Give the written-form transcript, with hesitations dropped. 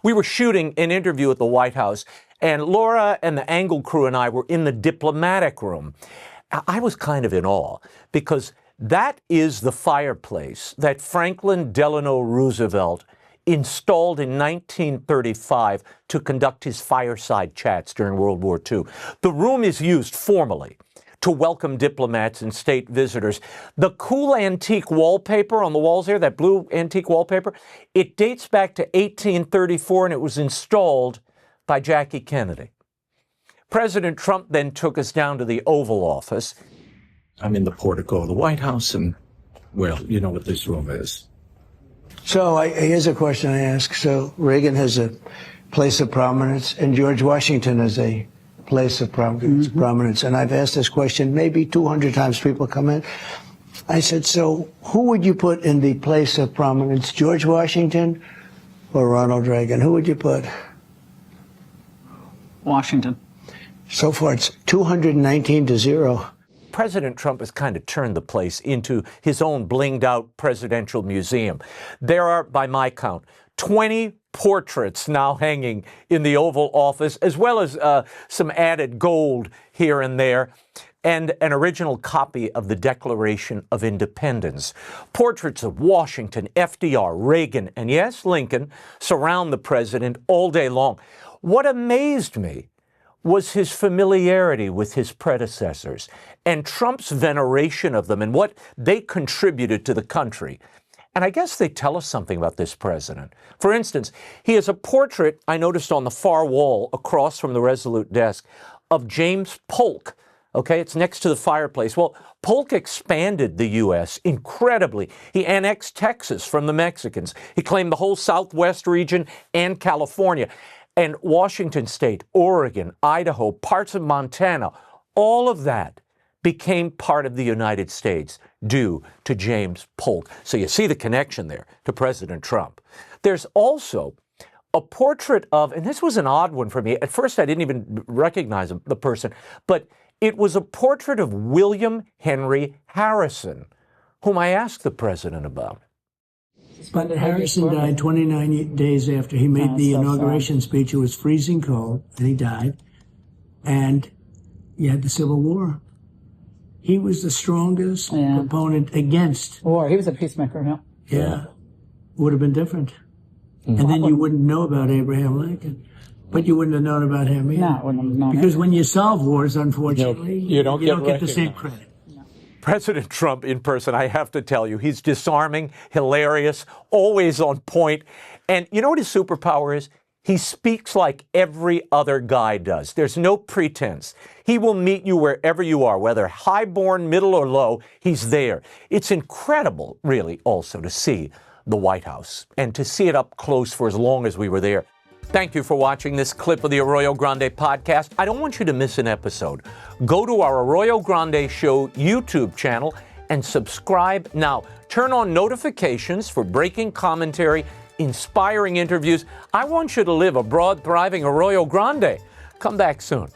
We were shooting an interview at the White House, and Laura and the Angle crew and I were in the diplomatic room. I was kind of in awe because that is the fireplace that Franklin Delano Roosevelt installed in 1935 to conduct his fireside chats during World War II. The room is used formally to welcome diplomats and state visitors. The cool antique wallpaper on the walls here, that blue antique wallpaper, it dates back to 1834 and it was installed by Jackie Kennedy. President Trump then took us down to the Oval Office. I'm in the portico of the White House, and, well, you know what this room is. So here's a question I ask. So Reagan has a place of prominence, and George Washington has a place of prominence. And I've asked this question maybe 200 times. People come in. I said, so who would you put in the place of prominence, George Washington or Ronald Reagan? Who would you put? Washington. So far, it's 219-0. President Trump has kind of turned the place into his own blinged-out presidential museum. There are, by my count, 20 portraits now hanging in the Oval Office, as well as some added gold here and there, and an original copy of the Declaration of Independence. Portraits of Washington, FDR, Reagan, and yes, Lincoln surround the president all day long. What amazed me was his familiarity with his predecessors and Trump's veneration of them and what they contributed to the country. And I guess they tell us something about this president. For instance, he has a portrait, I noticed on the far wall across from the Resolute desk, of James Polk. Okay, it's next to the fireplace. Well, Polk expanded the U.S. incredibly. He annexed Texas from the Mexicans. He claimed the whole Southwest region and California. And Washington State, Oregon, Idaho, parts of Montana, all of that became part of the United States due to James Polk. So you see the connection there to President Trump. There's also a portrait of, and this was an odd one for me. At first, I didn't even recognize the person, but it was a portrait of William Henry Harrison, whom I asked the president about. But Harrison died 29 days after he made the inauguration speech. It was freezing cold, and he died. And you had the Civil War. He was the strongest opponent against war. He was a peacemaker, yeah. Yeah. Would have been different. And then you wouldn't know about Abraham Lincoln. But you wouldn't have known about him either. No, I wouldn't have known. Because when you solve wars, unfortunately, you don't get the same credit. President Trump in person, I have to tell you, he's disarming, hilarious, always on point. And you know what his superpower is? He speaks like every other guy does. There's no pretense. He will meet you wherever you are, whether highborn, middle, or low, he's there. It's incredible, really, also to see the White House and to see it up close for as long as we were there. Thank you for watching this clip of the Arroyo Grande podcast. I don't want you to miss an episode. Go to our Arroyo Grande Show YouTube channel and subscribe now. Turn on notifications for breaking commentary, inspiring interviews. I want you to live a broad, thriving Arroyo Grande. Come back soon.